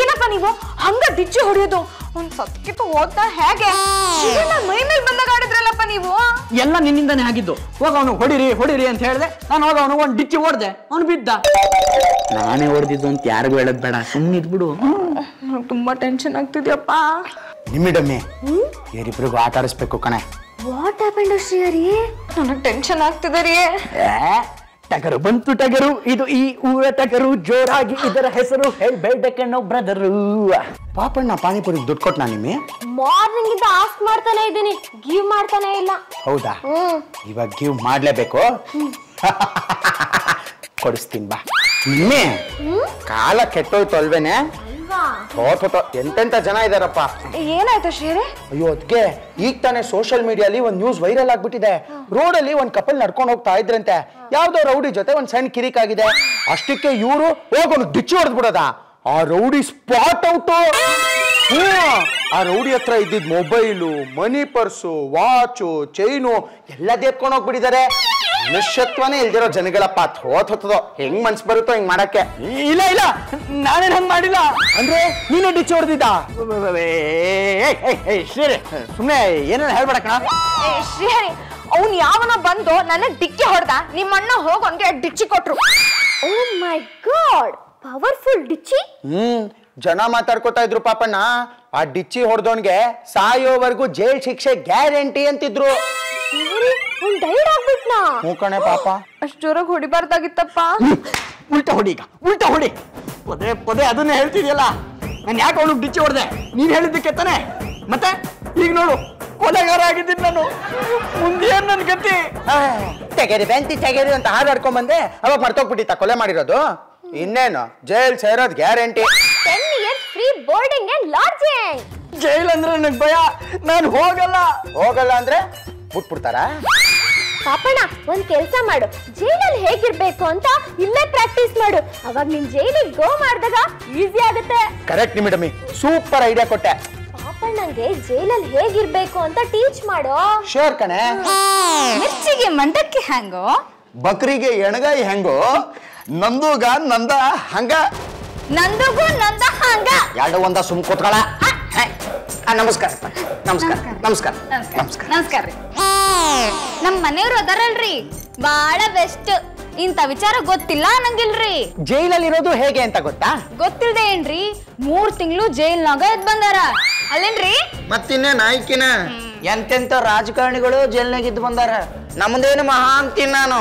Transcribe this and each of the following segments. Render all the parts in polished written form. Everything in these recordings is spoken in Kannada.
ಏನಪ್ಪ ನೀವು ಹಂಗ ಡಿಚ್ಚಿ ಹೊಡೆಯೋದು? ಒಂದ್ ಸತ್ಕಿತ್ತು ಓದ್ತಾ ಹೇಗೆ ಮೈ ಮೇಲೆ ಬಂದಾಗ ಆಡಿದ್ರಲ್ಲಪ್ಪ ನೀವು. ಎಲ್ಲ ನಿನ್ನಿಂದಾನೆ ಆಗಿದ್ದು. ಹೋಗ ಅವನು ಹೊಡಿರಿ ಅಂತ ಹೇಳಿದೆ. ನಾನು ಹೋಗ ಅವನು ಒಂದ್ ಡಿಚ್ಚಿ ಹೊಡೆದೆ, ಅವನು ಬಿದ್ದ. ನಾನೇ ಹೊಡೆದಿದ್ದು ಅಂತ ಯಾರಿಗೂ ಹೇಳದ್ ಬೇಡ, ಸುಮ್ಮನೆ ಇದ್ಬಿಡು. ತುಂಬಾ ಟೆನ್ಷನ್ ಆಗ್ತಿದ್ಯಪ್ಪ. ನಿಮ್ಮಿಡಮ್ಮೆ ಇವರಿಬ್ರಿಗೂ ಆಟ ಆಡಿಸ್ಬೇಕು ಕಣೆ. What happened Shrihari? ನನಗೆ ಟೆನ್ಷನ್ ಆಗ್ತಿದೆ ರೀ. ಟಗರು ಬಂತು ಟಗರು, ಇದು ಈ ಊರ ಟಗರು, ಜೋರಾಗಿ ಇದರ ಹೆಸರು ಹೇಳ್ಬೇಡ ಕಣ್ಣೋ ಬ್ರದರು. ಪಾಪಣ್ಣ ಪಾನಿಪುರಿ ದುಡ್ಡು ಕೊಟ್ನಾ ನಿಮ್ಮೆ? ಮಾರ್ನಿಂಗ್ ಇಂದ ಆಸ್ಕ್ ಮಾಡ್ತಾನೆ ಇದ್ದೀನಿ, ಗಿವ್ ಮಾಡ್ತಾನೆ ಇಲ್ಲ. ಹೌದಾ? ಇವಾಗ ಗಿವ್ ಮಾಡ್ಲೇಬೇಕು. ಕೊಡಿಸ್ತೀನಿ ಬಾ. ನಿಮ್ಮೆ ಕಾಲ ಕೆಟ್ಟೋಯ್ತು ಅಲ್ವೇನೆ? ಎಂತೆಂತ ಜನ ಇದಾರಪ್ಪ. ಏನಾಯ್ತು ಶ್ರೀಹರಿ? ಅಯ್ಯೋ ಅದ್ಕೆ ಈಗ ತಾನೇ ಸೋಷಿಯಲ್ ಮೀಡಿಯಾಲಿ ಒಂದ್ ನ್ಯೂಸ್ ವೈರಲ್ ಆಗ್ಬಿಟ್ಟಿದೆ. ರೋಡ್ ಅಲ್ಲಿ ಒಂದ್ ಕಪಲ್ ನಡ್ಕೊಂಡು ಹೋಗ್ತಾ ಇದ್ರಂತೆ. ಯಾವ್ದೋ ರೌಡಿ ಜೊತೆ ಒಂದ್ ಸಣ್ಣ ಕಿರಿಕ್ ಆಗಿದೆ. ಅಷ್ಟಕ್ಕೆ ಇವ್ರು ಹೋಗೋನು ಡಿಚ್ಚಿ ಹೊಡೆದ್ ಬಿಡೋದ. ಆ ರೌಡಿ ಸ್ಪಾಟ್ ಔಟ್. ಆ ರೌಡಿ ಹತ್ರ ಇದ್ದಿದ್ ಮೊಬೈಲು, ಮನಿ ಪರ್ಸು, ವಾಚು, ಚೈನು ಎಲ್ಲ ದೇತ್ಕೊಂಡು ಹೋಗ್ಬಿಟ್ಟಿದ್ದಾರೆ. ಮನುಷ್ಯತ್ವನೇ ಇಲ್ದಿರೋ ಜನಗಳಪ್ಪ. ಹೋತೋ ಹೆಂಗ್ ಮನ್ಸ್ ಬರುತ್ತೋ ಹಿಂಗ್ ಮಾಡಕ್ಕೆ. ಇಲ್ಲ ನಾನೇನ್ ಹಂಗ್ ಮಾಡಿಲ್ಲ. ಅಂದ್ರೆ ನೀನು ಡಿಚ್ಚಿ ಹೊಡೆದಿದ್ದ? ಶ್ರೀಹರಿ ಸುಮ್ನೆ ಏನೇನು ಹೇಳ್ಬೇಡ ಕಣ. ಶ್ರೀಹರಿ ಅವ್ನು ಯಾವನ ಬಂದು ನನ್ನ ಡಿಕ್ಕಿ ಹೊಡೆದ, ನಿಮ್ಮಣ್ಣ ಹೋಗೋನ್ಗೆ ಡಿಚ್ಚಿ ಕೊಟ್ರು. ಓ ಮೈ ಗಾಡ್, ಪವರ್ಫುಲ್ ಡಿಚ್ಚಿ. ಜನ ಮಾತಾಡ್ಕೊತಾ ಇದ್ರು ಪಾಪಣ್ಣ. ಆ ಡಿಚ್ಚಿ ಹೊಡೆದವನ್ಗೆ ಸಾಯೋವರೆಗೂ ಜೈಲ್ ಶಿಕ್ಷೆ ಗ್ಯಾರಂಟಿ ಅಂತಿದ್ರು. ಡೈಡ್ ಆಗ್ಬಿಟ್ನಾ? ಮೂಕಣೆ ಪಾಪ. ಅಷ್ಟು ಜೋರಾಗಿ ಹೊಡಿಬಾರ್ದಾಗಿತ್ತಪ್ಪ. ಉಲ್ಟಾ ಹೊಡಿ. ಪದೇ ಅದನ್ನೇ ಹೇಳ್ತಿದ್ಯಲ್ಲ. ನಾನು ಯಾಕೆ ಅವನು ಡಿಚ್ಚಿ ಹೊಡೆದೆ? ನೀನ್ ಹೇಳಿದ್ದಕ್ಕೆ ತಾನೆ. ಮತ್ತೆ ಈಗ ನೋಡು, ಕೊಲೆಗಾರ ಆಗಿದ್ದೀನಿ ನಾನು. ಮುಂದೆ ನನ್ ಗತಿ. ತೆಗೆರಿ ಅಂತ ಹಾಡಾಡ್ಕೊಂಡ್ ಬಂದೆ. ಅವಾಗ ಮರ್ತೋಗ್ಬಿಟ್ಟಿತ್ತ ಕೊಲೆ ಮಾಡಿರೋದು. ಇನ್ನೇನು ಜೈಲ್ ಸೇರೋದ್ guarantee. 10 years free boarding and lodging. Jail ಅಂದ್ರೆ ನನಗೆ ಭಯ, ನಾನು ಹೋಗಲ್ಲ ಅಂದ್ರೆ ಬಿಟ್ಬಿಡ್ತಾರ? ಪಾಪಣ್ಣ ಒಂದ್ ಕೆಲ್ಸ ಮಾಡು, ಜೈಲಲ್ಲಿ ಹೇಗಿರ್ಬೇಕು ಅಂತ ಇಲ್ಲೇ ಪ್ರಾಕ್ಟೀಸ್ ಮಾಡು. ಅವಾಗ ನಿನ್ ಜೈಲಿಗೆ ಗೋ ಮಾಡಿದಾಗ ಈಸಿ ಆಗುತ್ತೆ. ಕರೆಕ್ಟ್ ನಿಮಿಡಮಿ, ಸೂಪರ್ ಐಡಿಯಾ ಕೊಟ್ಟೆ. ಪಾಪಣ್ಣಂಗೆ ಜೈಲಲ್ಲಿ ಹೇಗಿರ್ಬೇಕು ಅಂತ ಟೀಚ್ ಮಾಡು. ಶೋರ್ ಕಣೆ. ಮಿರ್ಚಿಗೆ ಮಂಡಕ್ಕಿ ಹ್ಯಾಂಗೋ, ಬಕ್ರಿಗೆ ಎಣಗಾಯಿ ಹೆಂಗೋ, ನಂದೂಗ ನಂದ ಹಂಗ, ನಂದಗೂ ನಂದ ಹಂಗ. ಎರಡು ಒಂದ ಸುಮ್ ಕೂತ್ಕೊಳ. ನಮಸ್ಕಾರ. ನಮಸ್ಕಾರ. ನಮ್ ಮನೆಯವ್ರು ಅದಾರಲ್ರಿ, ಬಾಳ ಬೆಸ್ಟ್. ಇಂತ ವಿಚಾರ ಗೊತ್ತಿಲ್ಲ ನಂಗಿಲ್ರಿ. ಜೈಲಲ್ಲಿ ಇರೋದು ಹೇಗೆ ಅಂತ ಗೊತ್ತಾ? ಗೊತ್ತಿಲ್ದೆ ಏನ್ರಿ, 3 ತಿಂಗಳು ಜೈಲ್ನಾಗ ಎದ್ ಬಂದಾರ ಅಲ್ಲೇನ್ರಿ? ಮತ್ತಿನ್ನೇ ನಾಯ್ಕಿನ ಎಂತೆಂತ ರಾಜಕಾರಣಿಗಳು ಜೈಲ್ನಾಗ ಇದ್ದು ಬಂದಾರ. ನಮ್ದೇನು ಮಹಾ ಅಂತೀನಿ ನಾನು.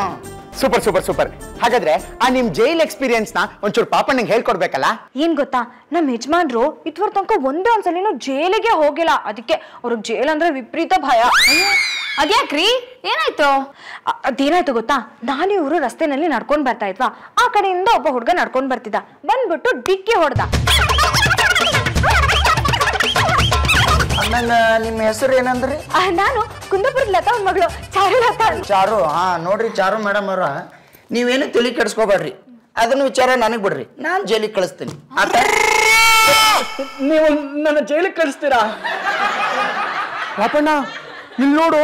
ಸೂಪರ್. ಹಾಗಾದ್ರೆ ಆ ನಿಮ್ ಜೈಲ್ ಎಕ್ಸ್ಪೀರಿಯನ್ಸ್ ನ ಒಂಚೂರು ಪಾಪಣ್ಣಂಗೆ ಹೇಳ್ಕೊಡ್ಬೇಕಲ್ಲ? ಏನ್ ಗೊತ್ತಾ, ನಮ್ ಯಜಮಾನ್ರು ಇದುವರೆ ತನಕ ಒಂದ್ಸಲಿನೂ ಜೈಲಿಗೆ ಹೋಗಿಲ್ಲ. ಅದಕ್ಕೆ ಅವ್ರಿಗೆ ಜೈಲ್ ಅಂದ್ರೆ ವಿಪರೀತ ಭಯ. ಅದ್ಯಾಕ್ರಿ, ಏನಾಯ್ತು? ಅದೇನಾಯ್ತು ಗೊತ್ತಾ, ನಾನು ಇವರು ರಸ್ತೆನಲ್ಲಿ ನಡ್ಕೊಂಡ್ ಬರ್ತಾ ಇದ್ವಾ, ಆ ಕಡೆಯಿಂದ ಒಬ್ಬ ಹುಡುಗ ನಡ್ಕೊಂಡ್ ಬರ್ತಿದ್ದ, ಬಂದ್ಬಿಟ್ಟು ಡಿಕ್ಕಿ ಹೊಡೆದ. ನಿಮ್ಮ ಹೆಸರು ಏನಂದ್ರಿ? ನಾನು ಕುಂದಾಪುರದ ಲತಾ ಅವ್ನ ಮಗಳು ಚಾರುಲತಾ. ಚಾರು? ನೋಡ್ರಿ ಚಾರು ಮೇಡಮ್ ಅವ್ರ, ನೀವೇನು ತಲೆ ಕೆಡಿಸ್ಕೋಬೇಡ್ರಿ. ಅದನ್ನ ವಿಚಾರ ನನಗ್ ಬಿಡ್ರಿ, ನಾನ್ ಜೈಲಿಗೆ ಕಳಿಸ್ತೀನಿ. ನೀವು ನನ್ನ ಜೈಲಿಗೆ ಕಳಿಸ್ತೀರಾ? ಪಾಪಣ್ಣ ಇಲ್ಲಿ ನೋಡು,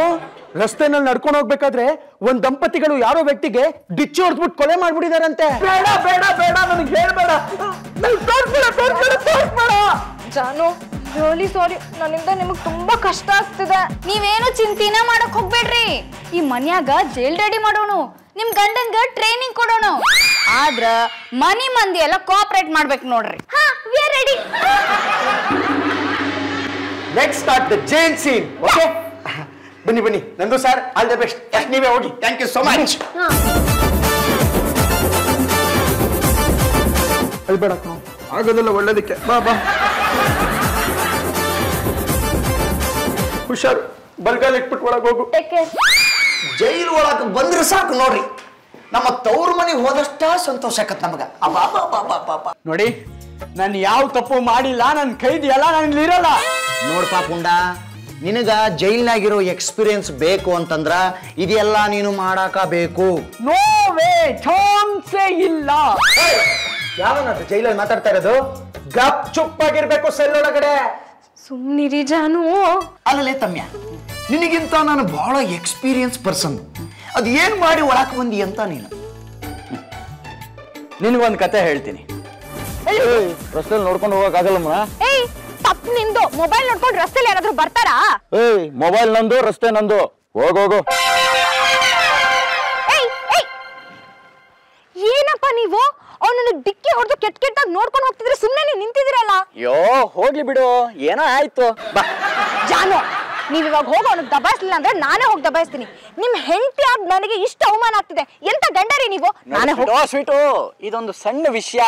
ರಸ್ತೆನಲ್ಲಿ ನಡ್ಕೊಂಡು ಹೋಗ್ಬೇಕಾದ್ರೆ ಒಂದ್ ದಂಪತಿಗಳು ಯಾರೋ ವ್ಯಕ್ತಿಗೆ ಡಿಚ್ಚಿ ಹೊಡೆದ್ಬಿಟ್ಟು ಕೊಲೆ ಮಾಡ್ಬಿಟ್ಟಿದಾರಂತೆ. ಬೇಡ ನನಗೆ ಹೇಳ್ಬೇಡ. ಜಾನು, ರಿಯಲಿ ಸಾರಿ, ನನ್ನಿಂದ ನಿಮಗ್ ತುಂಬಾ ಕಷ್ಟ ಆಗ್ತಿದೆ. ನೀವೇನು ಚಿಂತೆನ ಮಾಡಕ್ ಹೋಗ್ಬೇಡ್ರಿ. ಈ ಮನ್ಯಾಗ ಜೈಲ್ ರೆಡಿ ಮಾಡೋಣ, ನಿಮ್ ಗಂಡಂಗ ಟ್ರೈನಿಂಗ್ ಕೊಡೋಣ. ಆದ್ರ ಮನಿ ಮಂದಿ ಎಲ್ಲ ಕೋಆಪರೇಟ್ ಮಾಡ್ಬೇಕು ನೋಡ್ರಿ. ಹಾ, we are ready. Let's start the jail scene. Okay, ಬನ್ನಿ ನಂದು ಸರ್, ಆಲ್ ದ ಬೆಸ್ಟ್. ನೀವೇ ಹೋಗಿ. Thank you so much. ಅಳ್ಬೇಡ, ಆಗೋದಿಲ್ಲ ಒಳ್ಳೇದಕ್ಕೆ. ಬಾ. ಹುಷಾರು, ಬಲ್ಗಾಲ್ ಇಟ್ಬಿಟ್ಟು ಒಳಗೆ ಹೋಗು. ಜೈಲ್ ಒಳಗೆ ಬಂದ್ರೆ ಸಾಕು ನೋಡ್ರಿ, ನಮ್ಮ ತವ್ರ ಮನೆಗೆ ಹೋದಷ್ಟ ಸಂತೋಷ ಆಕತ್ ನಮಗ. ನೋಡಿ, ನಾನು ಯಾವ ತಪ್ಪು ಮಾಡಿಲ್ಲ, ನನ್ನ ಕೈದಿ ಎಲ್ಲ ನನಗೆ ಇರಲ್ಲ. ನೋಡ್ಪಾ ಪುಂಡ, ನಿನಗ ಜೈಲ್ನಾಗಿರೋ ಎಕ್ಸ್ಪೀರಿಯನ್ಸ್ ಬೇಕು ಅಂತಂದ್ರ ಇದೆಲ್ಲ ನೀನು ಮಾಡಾಕ ಬೇಕು. ನೋ ವೇ, ಚಾನ್ಸೇ ಇಲ್ಲ. ಯಾವನದು ಜೈಲಲ್ಲಿ ಮಾತಾಡ್ತಾ ಇರೋದು? ಗಪ್ ಚುಪ್ಪಾಗಿರ್ಬೇಕು ಸೆಲ್ ಒಳಗಡೆ. ಸುಮ್ನಿರಿ ಜಾನು. ಅಲ್ಲಲೇ ತಮ್ಯ, ನಿನಗಿಂತ ನಾನು ಬಹಳ ಎಕ್ಸ್ಪೀರಿಯನ್ಸ್ ಪರ್ಸನ್. ಅದ್ ಏನ್ ಮಾಡಿ ಒಳಕ್ ಬಂದಿ ಅಂತ ನೀನು. ನಿನಗೊಂದು ಕತೆ ಹೇಳ್ತೀನಿ. ರಸ್ತೆಯಲ್ಲಿ ನೋಡ್ಕೊಂಡು ಹೋಗಕ್ಕಾಗಲ್ಲಮ್ಮ. ಏಯ್ ತಪ್ಪು ನಿಂದು. ಮೊಬೈಲ್ ನೋಡ್ಕೊಂಡು ರಸ್ತೆಲಿ ಯಾರಾದ್ರೂ ಬರ್ತಾರಾ? ಏಯ್ ಮೊಬೈಲ್ ನಂದು, ರಸ್ತೆ ನಂದು. ಹೋಗೋಗು. ಏನಪ್ಪ ನೀವು ಅವನನ್ನು ಡಿಕ್ಕಿ ಹೊಡೆದು ಕೆಟ್ಟಾಗಿ ನೋಡ್ಕೊಂಡು ಹೋಗ್ತಿದ್ರೆ ಸುಮ್ಮನೆ ನೀವು ನಿಂತಿದ್ದೀರಲ್ಲ. ಅಯ್ಯೋ ಹೋಗ್ಲಿ ಬಿಡು, ಏನೋ ಆಯ್ತು ಬಾ. ಜಾನು, ನೀವ್ ಇವಾಗ ಹೋಗಿ ಅವನಿಗೆ ದಬಾಯಿಸ್ಲಿಲ್ಲ ಅಂದ್ರೆ ನಾನೇ ಹೋಗಿ ದಬಾಯಿಸ್ತೀನಿ. ನಿಮ್ ಹೆಂಡತಿ ಆಗ್ ನನಗೆ ಇಷ್ಟ ಅವಮಾನ ಆಗ್ತಿದೆ. ಎಂತ ಗಂಡರಿ ನೀವು? ನಾನೇ ಹೋಗಿ. ಸ್ವೀಟು, ಇದೊಂದು ಸಣ್ಣ ವಿಷಯ.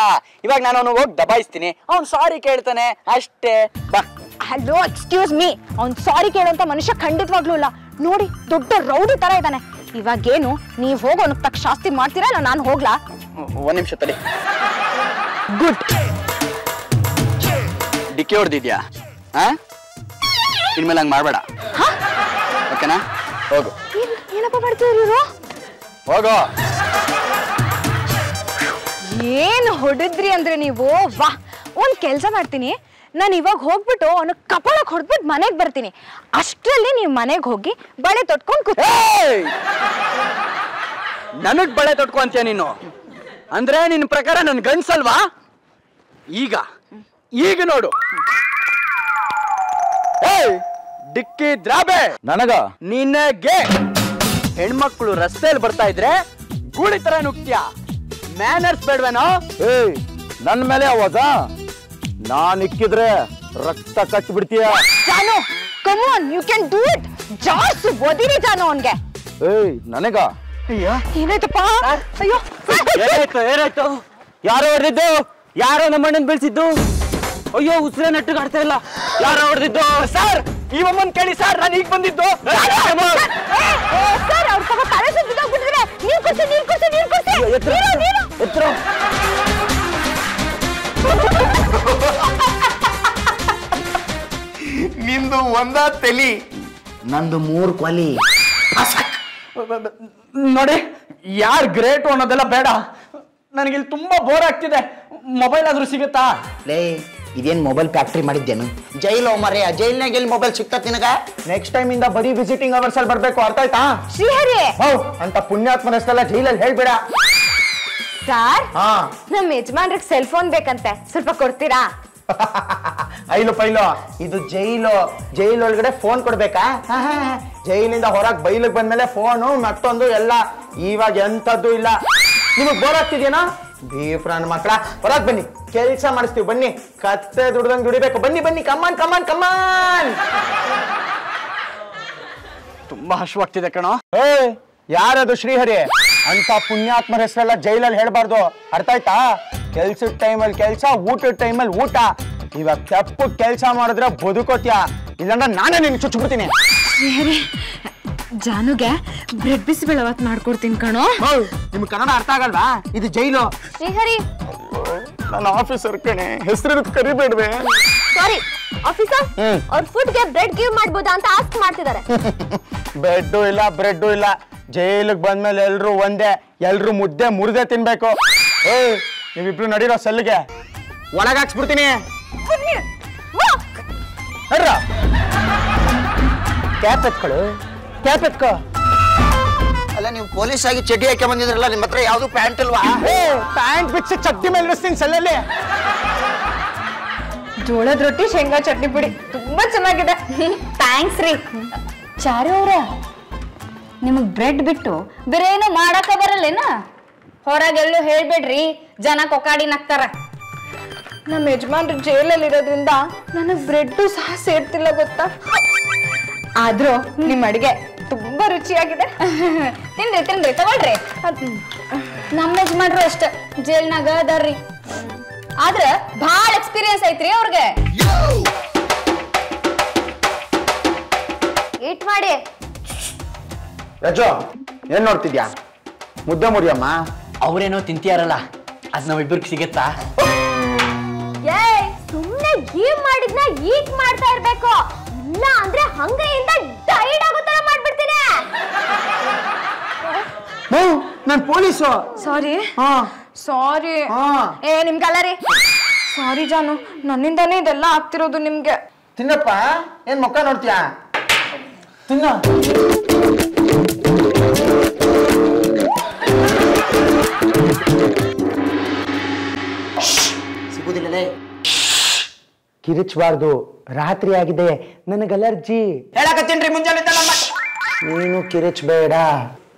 ಇವಾಗ ನಾನು ಅವನು ಹೋಗಿ ದಬಾಯಿಸ್ತೀನಿ, ಅವ್ನು ಸಾರಿ ಕೇಳ್ತಾನೆ ಅಷ್ಟೇ. ಬಾ. Hello, excuse me. ಅವ್ನ್ ಸಾರಿ ಕೇಳುವಂತ ಮನುಷ್ಯ ಖಂಡಿತವಾಗ್ಲೂ ಇಲ್ಲ. ನೋಡಿ, ದೊಡ್ಡ ರೌಡಿ ತರ ಇದ್ದಾನೆ. ಇವಾಗೇನು ನೀವ್ ಹೋಗಿ ಅವನಿಗೆ ತಕ್ಕ ಶಾಸ್ತಿ ಮಾಡ್ತೀರಾ ಇಲ್ಲ ನಾನು ಹೋಗ್ಲಾ? ಒಂದ್ ನಿಮಿಷ ತಡಿ. ಗುಡ್. ಡಿಕ್ಕಿ ಹೊಡೆದಿದ್ಯಾ? ಇನ್ಮೇಲೆ ಹಂಗ್ ಮಾಡ್ಬೇಡ, ಓಕೆನಾ? ಹೋಗು. ಏನಪ್ಪ ಮಾಡ್ತಿದ್ರು ಇವರು? ಹೋಗು. ಏನ್ ಹೊಡೆದ್ರಿ ಅಂದ್ರೆ ನೀವು. ವಾ, ಒಂದ್ ಕೆಲ್ಸ ಮಾಡ್ತೀನಿ. ನಾನು ಇವಾಗ ಹೋಗ್ಬಿಟ್ಟು ಅವನು ಕಪಾಳಕ್ಕೆ ಹೊಡೆದ್ಬಿಟ್ಟು ಮನೆಗೆ ಬರ್ತೀನಿ. ಅಷ್ಟರಲ್ಲಿ ನೀವು ಮನೆಗೆ ಹೋಗಿ ಬಳೆ ತೊಟ್ಕೊಂಡು ಕೂತ. ನನಗ್ ಬಳೆ ತೊಟ್ಕೊ ಅಂತೀಯ ನೀನು? ಅಂದ್ರೆ ನಿನ್ ಪ್ರಕಾರ ನನ್ ಗಂಡ್ಸಲ್ವಾ? ಈಗ ನೋಡು. ಡಿಕ್ಕಿ ದ್ರಾಬೆ ನನಗ ನಿನಗೆ. ಹೆಣ್ಮಕ್ಳು ರಸ್ತೆಯಲ್ಲಿ ಬರ್ತಾ ಇದ್ರೆ ಗೂಳಿ ತರ ನುಗ್ತೀಯ. ಮ್ಯಾನರ್ಸ್ ಬೇಡ್ವೇನೋ? ನನ್ ಮೇಲೆ ಅವಾಗ ನಾನ್ ಇಕ್ಕಿದ್ರೆ ರಕ್ತ ಕಟ್ಟಿ ಬಿಡ್ತೀಯ. Jaanu, come on, you can do it. ಜಾಸ್ತಿ ಓದಿರಿ ಜಾನು ಅವನ್ಗೆ. ನನಗ ಏನಾಯ್ತಪ್ಪ? ಅಯ್ಯೋ, ಏನಾಯ್ತು? ಯಾರೋ ಹೊಡೆದಿದ್ದು? ಯಾರೋ ನಮ್ಮಣ್ಣನ್ ಬೀಳ್ಸಿದ್ದು? ಅಯ್ಯೋ, ಉಸಿರೇ ನೆಟ್ಟಿಗೆ ಆಡ್ತಾ ಇಲ್ಲ. ಯಾರೋ ಹೊಡೆದಿದ್ದು? ಸರ್, ಇವಮ್ಮನ್ ಕೇಳಿ ಸರ್, ನಾನು ಈಗ ಬಂದಿದ್ದು. ಸರ್, ಅವ್ರ ತಗೋ ತಲೆ ಸುತ್ತಿದಾಗ್ಬಿಟ್ಟಿದ್ರೆ ನೀರು ಕುಡಿಸಿ. ಎತ್ತರ. ನಿಂದು ಒಂದ ತಲಿ, ನಂದು 3 ಕೊಲಿ. ನೋಡಿ, ಯಾರ್ ಗ್ರೇಟು ಅನ್ನೋದೆಲ್ಲ ಬೇಡ. ನನಗಿಲ್ಲಿ ತುಂಬಾ ಬೋರ್ ಆಗ್ತಿದೆ. ಮೊಬೈಲ್ ಆದ್ರೂ ಸಿಗುತ್ತಾ? ಲೇ, ಇದೇನ್ ಮೊಬೈಲ್ ಫ್ಯಾಕ್ಟ್ರಿ ಮಾಡಿದ್ದೇನು? ಜೈಲ್ ಮರ್ಯ, ಜೈಲ್ನಾಗ ಎಲ್ಲಿ ಮೊಬೈಲ್ ಸಿಗ್ತತ್ ನಿನಗ? ನೆಕ್ಸ್ಟ್ ಟೈಮ್ ಇಂದ ಬರೀ ವಿಸಿಟಿಂಗ್ ಅವರ್ಸ್ ಅಲ್ಲಿ ಬರ್ಬೇಕು, ಅರ್ಥ ಆಯ್ತಾ? ಶ್ರೀಹರಿ, ಅಂತ ಪುಣ್ಯಾತ್ಮನಷ್ಟೆಲ್ಲ ಜೈಲಲ್ಲಿ ಹೇಳ್ಬೇಡ. ಸರ್, ನಮ್ಮ ಯಜಮಾನ್ರಿಗೆ ಸೆಲ್ ಫೋನ್ ಬೇಕಂತೆ, ಸ್ವಲ್ಪ ಕೊಡ್ತೀರಾ? ಪೈಲು ಇದು ಜೈಲ್ ಒಳಗಡೆ ಫೋನ್ ಕೊಡ್ಬೇಕಾ? ಜೈಲಿಂದ ಹೊರಗ್ ಬೈಲಿಗೆ ಬಂದ್ಮೇಲೆ ಫೋನು ಮತ್ತೊಂದು ಎಲ್ಲ. ಇವಾಗ ಎಂತದ್ದು ಇಲ್ಲ. ನಿಮಗ್ ಬೋರ್ ಆಗ್ತಿದ್ಯೇನಾ? ಬೀಫ್ರನ್ ಮಕ್ಕಳ, ಹೊರಗ್ ಬನ್ನಿ, ಕೆಲ್ಸ ಮಾಡಿಸ್ತೀವಿ. ಬನ್ನಿ, ಕತ್ತೆ ದುಡ್ದಂಗ್ ದುಡಿಬೇಕು. ಬನ್ನಿ, ಕಮಾನ್. ತುಂಬಾ ಹಶ್ವಾಗ್ತಿದೆ ಕಣೋ. ಯಾರದು ಶ್ರೀಹರಿ? ಅಂತ ಪುಣ್ಯಾತ್ಮರ ಹೆಸರೆಲ್ಲ ಜೈಲಲ್ಲಿ ಹೇಳ್ಬಾರ್ದು, ಅರ್ಥ ಆಯ್ತಾ? ಕೆಲ್ಸದ ಟೈಮಲ್ಲಿ ಕೆಲ್ಸ, ಊಟದ ಟೈಮಲ್ಲಿ ಊಟ. ಇವಾಗ ತಪ್ಪು ಕೆಲ್ಸ ಮಾಡಿದ್ರೆ ಬದುಕೋತ್ಯಾ, ಇಲ್ಲಾಂದ್ರೆ ನಾನೇ ನಿನ್ ಚುಚ್ಬಿಡ್ತೀನಿ. ಶ್ರೀಹರಿ, ಜಾನುಗೆ ಬ್ರೆಡ್ ಬಿಸಿಬೇಳೆ ಮಾಡ್ಕೊಡ್ತೀನಿ ಕಣೋ. ನಿಮ್ಗೆ ಕನ್ನಡ ಅರ್ಥ ಆಗಲ್ವಾ? ಇದು ಜೈಲು. ಶ್ರೀಹರಿ, ನನ್ನ ಆಫೀಸರ್ ಕಣೆ, ಹೆಸರು ಕರಿಬೇಡ್ವೆ. ಸಾರಿ ಆಫೀಸರ್, ಅವ್ರ ಫುಡ್ಗೆ ಬ್ರೆಡ್ ಗಿವ್ ಮಾಡ್ಬೋದಾ ಅಂತ ಆಸ್ಕ್ ಮಾಡ್ತಿದ್ದಾರೆ. ಬೆಡ್ಡು ಇಲ್ಲ, ಬ್ರೆಡ್ಡು ಇಲ್ಲ. ಜೈಲಿಗೆ ಬಂದ್ಮೇಲೆ ಎಲ್ರು ಒಂದೇ, ಎಲ್ರು ಮುದ್ದೆ ಮುರ್ದೆ ತಿನ್ಬೇಕು. ನೀವಿಬ್ರು ನಡೀರೋ ಸೆಲ್ಗೆ, ಒಳಗಾಕ್ಸ್ಬಿಡ್ತೀನಿ. ಕ್ಯಾಪ್ ಎತ್ಕೊ. ಅಲ್ಲ, ನೀವು ಪೊಲೀಸ್ ಆಗಿ ಚಡ್ಡಿ ಹಾಕಿ ಬಂದಿದ್ರಲ್ಲ, ನಿಮ್ಮ ಹತ್ರ ಯಾವ್ದು ಪ್ಯಾಂಟ್ ಇಲ್ವಾ? ಪ್ಯಾಂಟ್ ಬಿಚ್ಚಿ ಚಡ್ಡಿ ಮೇಲೆ ಇಳಿಸ್ತೀನಿ ಸೆಲ್ಲಲ್ಲಿ. ಜೋಳದ ರೊಟ್ಟಿ, ಶೇಂಗಾ ಚಟ್ನಿ ಪುಡಿ ತುಂಬಾ ಚೆನ್ನಾಗಿದೆ. ಥ್ಯಾಂಕ್ಸ್ ರೀ. ಚಾರು ಅವ್ರ, ನಿಮಗ್ ಬ್ರೆಡ್ ಬಿಟ್ಟು ಬೇರೆ ಏನೋ ಮಾಡಾಕ ಬರಲ್ಲೇನ? ಹೊರಗೆಲ್ಲೂ ಹೇಳ್ಬೇಡ್ರಿ, ಜನ ಕೊಕಾಡಿ ನಗ್ತಾರ. ನಮ್ಮ ಯಜಮಾನ್ರು ಜೈಲಲ್ಲಿ ಇರೋದ್ರಿಂದ ನನಗ್ ಬ್ರೆಡ್ ಸಹ ಸೇರ್ತಿಲ್ಲ ಗೊತ್ತಾ. ಆದ್ರೂ ನಿಮ್ ಅಡಿಗೆ ತುಂಬಾ ರುಚಿಯಾಗಿದೆ. ತಿನ್ರಿ ತಗೊಳ್ರಿ. ನಮ್ಮ ಯಜಮಾನ್ರು ಅಷ್ಟ ಜೈಲ್ನಾಗ ಅದಾರ್ರಿ, ಆದ್ರ ಭಾಳ ಎಕ್ಸ್ಪೀರಿಯನ್ಸ್ ಐತ್ರಿ ಅವ್ರಿಗೆ. ಇಟ್ ಮಾಡಿ. ರಜೋ, ಏನ್ ನೋಡ್ತಿದ್ಯಾ? ಮುದ್ದೆ ಮುರಿಯಮ್ಮ. ಅವ್ರೇನೋ ತಿಂತೀಯಾರಲ್ಲ, ಅದ್ ನಾವಿಬ್ಬರಿಗೆ ಸಿಗತ್ತಾ? ಸುಮ್ನೆ ಗೇಮ್ ಮಾಡಿದ್ನ ಈಗ ಮಾಡ್ತಾ ಇರ್ಬೇಕು, ಇಲ್ಲ ಅಂದ್ರೆ ಹಂಗೆಯಿಂದ ಟೈರ್ಡ್ ಆಗೋ ತರ ಮಾಡ್ಬಿಡ್ತೀನಿ. ನಾನ್ ಪೊಲೀಸು. ಸಾರಿ. ನಿಮ್ಗಲ್ಲ ರೀ. ಸಾರಿ ಜಾನು, ನನ್ನಿಂದಾನೇ ಇದೆಲ್ಲ ಆಗ್ತಿರೋದು ನಿಮ್ಗೆ. ತಿನ್ನಪ್ಪ, ಏನ್ ಮುಖ ನೋಡ್ತೀಯಾ? ತಿನ್ನ. ಸಿಗುದಿಲ್ಲ. ಕಿರಿಚಬಾರ್ದು, ರಾತ್ರಿ ಆಗಿದೆ, ನನಗೆ ಅಲರ್ಜಿ. ಹೇಳಕತ್ತೀನ್ರಿ ಮುಂಜಾನೆ ನೀನು ಕಿರಿಚಬೇಡ.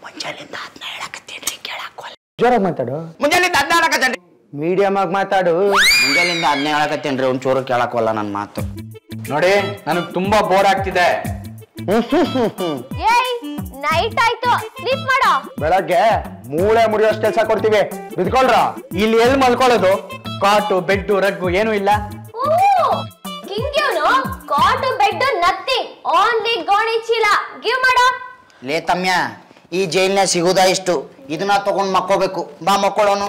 ಮುಂಜಾನೆಯಿಂದ ಅದನ್ನ ಹೇಳಕತ್ತೀನ್ರಿ, ಕೇಳಾಕೋಲ್ಲ. ಜೋರಾಗಿ ಮಾತಾಡು. ಮುಂಜಾನೆಯಿಂದ ಅದನ್ನ ಹೇಳಕತ್ತೇನ್ರಿ. ಮೀಡಿಯಮ್ ಆಗಿ ಮಾತಾಡು. ಮುಂಜಾನೆಯಿಂದ ಅದನ್ನೇ ಹೇಳಕತ್ತೇನ್ರಿ, ಒಂಚೂರು ಕೇಳಕ್ವಲ್ಲ ನನ್ನ ಮಾತು. ನೋಡಿ ನನಗೆ ತುಂಬಾ ಬೋರ್ ಆಗ್ತಿದೆ. ಏಯ್ ನೈಟ್ ಆಯ್ತು, ಸ್ಲೀಪ್ ಮಾಡೋ. ಬೆಳಗ್ಗೆ ಮೂಳೆ ಮುರಿಯೋಷ್ಟು ಕೆಲಸ ಕೊಡ್ತೀವಿ, ಬಿದ್ಕೊಳ್ರ. ಇಲ್ಲಿ ಎಲ್ಲಿ ಮಲ್ಕೊಳ್ಳೋದು? ಕಾಟು ಬೆಡ್ಡು ರಗ್ಗು ಏನೂ ಇಲ್ಲ. ಕಿಂಗ್ಯೂನು ಕಾಟು ಬೆಡ್ ನಥಿಂಗ್, ಓನ್ಲಿ ಗೋಣಿ ಚೀಲ. ಗಿವ್ ಮಾಡೋ. ಲೇ ತಮ್ಯ, ಈ ಜೈಲ್ನಾಗ ಸಿಗುದಾ ಇಷ್ಟು, ಇದನ್ನ ತಗೊಂಡ್ ಮಕ್ಕೋಬೇಕು. ಬಾ ಮಕ್ಕೊಳ್ಳೋನು.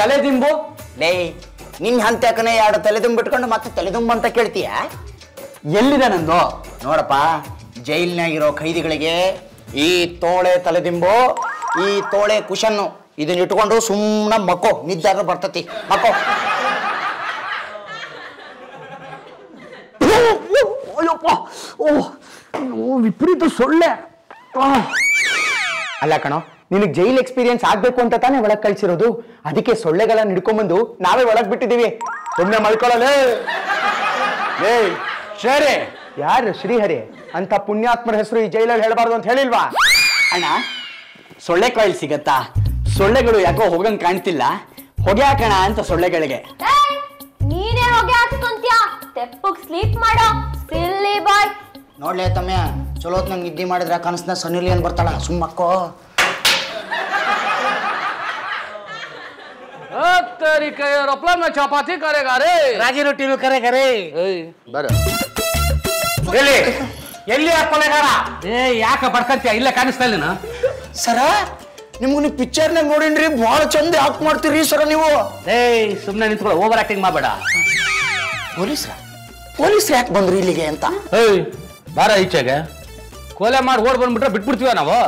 ತಲೆ ದಿಂಬು. ಲೇ ನಿನ್ ಹಂತ್ಯಾಕನೆ 2 ತಲೆದುಂಬ್ ಬಿಟ್ಕೊಂಡು ಮತ್ತೆ ತಲೆದುಂಬ ಅಂತ ಕೇಳ್ತೀಯ? ಎಲ್ಲಿದೆ ನಂದು? ನೋಡಪ್ಪ, ಜೈಲ್ನಾಗಿರೋ ಖೈದಿಗಳಿಗೆ ಈ ತೋಳೆ ತಲೆದಿಂಬು, ಈ ತೋಳೆ ಕುಶನ್ನು ಇದನ್ನ ಇಟ್ಕೊಂಡು ಸುಮ್ಮನೆ ಮಕ್ಕೋ, ನಿದ್ದಾದ್ರೂ ಬರ್ತತಿ, ಮಕ್ಕೋ. ಅಯ್ಯಪ್ಪ, ವಿಪರೀತ ಸೊಳ್ಳೆ. ಅಲ್ಲ ಕಣೋ, ನಿನಗೆ ಜೈಲ್ ಎಕ್ಸ್ಪೀರಿಯನ್ಸ್ ಆಗ್ಬೇಕು ಅಂತ ತಾನೇ ಒಳಗ್ ಕಳ್ಸಿರೋದು. ಅದಕ್ಕೆ ಸೊಳ್ಳೆಗಳನ್ನ ಹಿಡ್ಕೊಂಡ್ಬಂದು ನಾವೇ ಒಳಗ್ ಬಿಟ್ಟಿದೀವಿ. ಸುಮ್ಮನೆ ಮಲ್ಕೊಳ್ಳಲೇ. ಸರಿ. ಯಾರು ಶ್ರೀಹರಿ ಅಂತ ಪುಣ್ಯಾತ್ಮರ ಹೆಸರು ಈ ಜೈಲಲ್ಲಿ ಹೇಳಬಾರ್ದು ಅಂತ ಹೇಳಿಲ್ವಾ? ಅಣ್ಣ, ಸೊಳ್ಳೆ ಕಾಯಿಲ್ ಸಿಗತ್ತಾ? ಸೊಳ್ಳೆಗಳು ಯಾಕೋ ಹೋಗಂಗ್ ಕಾಣ್ತಿಲ್ಲ, ಹೊಗೆ ಹಾಕೋಣ ಅಂತ ಸೊಳ್ಳೆಗಳಿಗೆ. ನೀನೇ ಹೋಗಿ ಹಾಕ್ಸ್ಕೊಂತ್ಯಾ? ತೆಪ್ಪಗ್ ಸ್ಲೀಪ್ ಮಾಡೋ, ಸಿಲ್ಲಿ ಬಾಯ್. ನೋಡ್ಲೇ ತಮ್ಯ, ಚಲೋ ನಂಗೆ ನಿದ್ದೆ ಮಾಡಿದ್ರೆ ಕನಸ್ನ ಸನ್ನಿಲಿ ಏನ್ ಬರ್ತಾಳ, ಸುಮ್ಮಕ್ಕೋ. ಚಪಾತಿ ಕರೆಗಾ ರೇ, ರಾಗಿ ರೊಟ್ಟಿನೂ ಕರೆಗಾ ರೇ. ಬರ ಎಲ್ಲಿ ಎಲ್ಲಿ ಹಾಕೊಲೆಗಾರ? ಯಾಕೆ ಬಡ್ಕಂತೀಯ? ಇಲ್ಲ ಕಾಣಿಸ್ತಾ ಇಲ್ಲ. ಸರ, ನಿಮ್ಗೆ ನೀವು ಪಿಕ್ಚರ್ನಾಗ ನೋಡಿನ್ರಿ, ಬಹಳ ಚಂದ ಆಕ್ಟ್ ಮಾಡ್ತೀರಿ ಸರ ನೀವು. ಸುಮ್ಮನೆ ನಿಂತ್ಕೊಳ್ಳೋ, ಓವರ್ ಆಕ್ಟಿಂಗ್ ಮಾಡಬೇಡ. ಪೊಲೀಸ್ರು ಯಾಕೆ ಬಂದ್ರು ಇಲ್ಲಿಗೆ ಅಂತ? ಬಾರ ಈಚೆಗೆ. ಕೊಲೆ ಮಾಡಿ ಓಡ್ ಬಂದ್ಬಿಟ್ರೆ ಬಿಟ್ಬಿಡ್ತೀವ ನಾವು.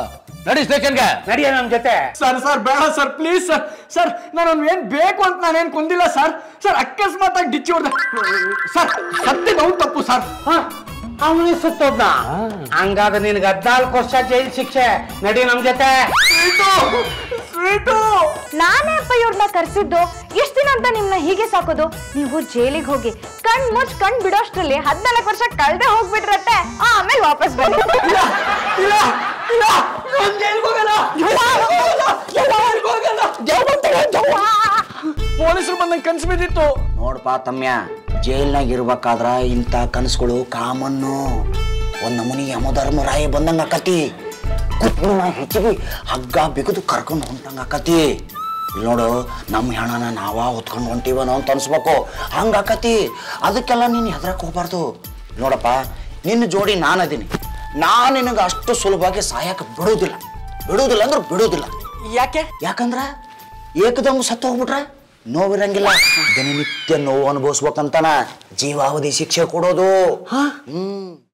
ನಡಿ ಸ್ಟೇಷನ್ಗೆ, ನಡಿಯ ನಮ್ ಜೊತೆ. ಸರ್ ಸರ್ ಬೇಡ ಸರ್, ಪ್ಲೀಸ್ ಸರ್. ಸರ್ ನಾನು ಏನ್ ಬೇಕು ಅಂತ ನಾನೇನ್ ಕುಂದಿಲ್ಲ ಸರ್. ಸರ್ ಅಕಸ್ಮಾತ್ ಆಗಿ ಡಿಚ್ಚಿ ಹೊಡೆದ ಸರ್, ಸತ್ಯ ನಾವು ತಪ್ಪು ಸರ್. ಅವನಿಗೆ ಸುತ್ತೋದ್ನ. ಹಂಗಾದ್ರೆ ನಿನ್ಗೆ 14 ವರ್ಷ ಜೈಲ್ ಶಿಕ್ಷೆ. ನಡಿ ನಮ್ ಜೊತೆ. ನಾನೇ ಅಪ್ಪ ಇವ್ರನ್ನ ಕರ್ಸಿದ್ದು. ಎಷ್ಟ್ ದಿನ ಅಂತ ನಿಮ್ನ ಹೀಗೆ ಸಾಕೋದು? ನೀವು ಜೈಲಿಗೆ ಹೋಗಿ ಕಣ್ ಮುಚ್ಚ್ ಕಣ್ ಬಿಡೋಷ್ಟ್ರಲ್ಲಿ 14 ವರ್ಷ ಕಳ್ದೆ ಹೋಗ್ಬಿಟ್ರತ್ತೆ. ಆಮೇಲೆ ವಾಪಸ್ ಬನ್ನಿ. ಪೊಲೀಸರು ಬಂದಂಗೆ ಕನ್ಸು ಬಿದ್ದಿತ್ತು. ನೋಡ್ಪಾ ತಮ್ಯ, ಜೈಲ್ನಾಗ ಇರ್ಬೇಕಾದ್ರ ಇಂಥ ಕನಸುಗಳು ಕಾಮನ್ನು. ಒಂದ್ ನಮೂನಿ ಯಮಧರ್ಮರಾಯ ಬಂದಂಗ ಆಕತಿ. ಕುಟ್ನ ಹೆಚ್ಚಿಗೆ ಹಗ್ಗ ಬಿಗದು ಕರ್ಕೊಂಡು ಹೊಂಟಂಗ ಆಕತಿ. ಇಲ್ಲಿ ನೋಡು, ನಮ್ಮ ಹೆಣನ ನಾವ ಹೊತ್ಕೊಂಡು ಹೊಂಟಿವನೋ ಅಂತ ಅನ್ಸ್ಬೇಕು, ಹಂಗ ಆಕತಿ. ಅದಕ್ಕೆಲ್ಲ ನೀನು ಹೆದರಕ್ ಹೋಗ್ಬಾರ್ದು. ನೋಡಪ್ಪ, ನಿನ್ನ ಜೋಡಿ ನಾನದೀನಿ. ನಾನು ನಿನಗೆ ಅಷ್ಟು ಸುಲಭವಾಗಿ ಸಾಯಕ ಬಿಡುವುದಿಲ್ಲ ಅಂದ್ರೆ ಬಿಡುವುದಿಲ್ಲ. ಯಾಕಂದ್ರ ಏಕದಮ್ ಸತ್ತು ಹೋಗ್ಬಿಟ್ರೆ ನೋವಿರಂಗಿಲ್ಲ. ದಿನನಿತ್ಯ ನೋವು ಅನುಭವಿಸ್ಬೇಕಂತಾನ ಜೀವಾವಧಿ ಶಿಕ್ಷೆ ಕೊಡೋದು.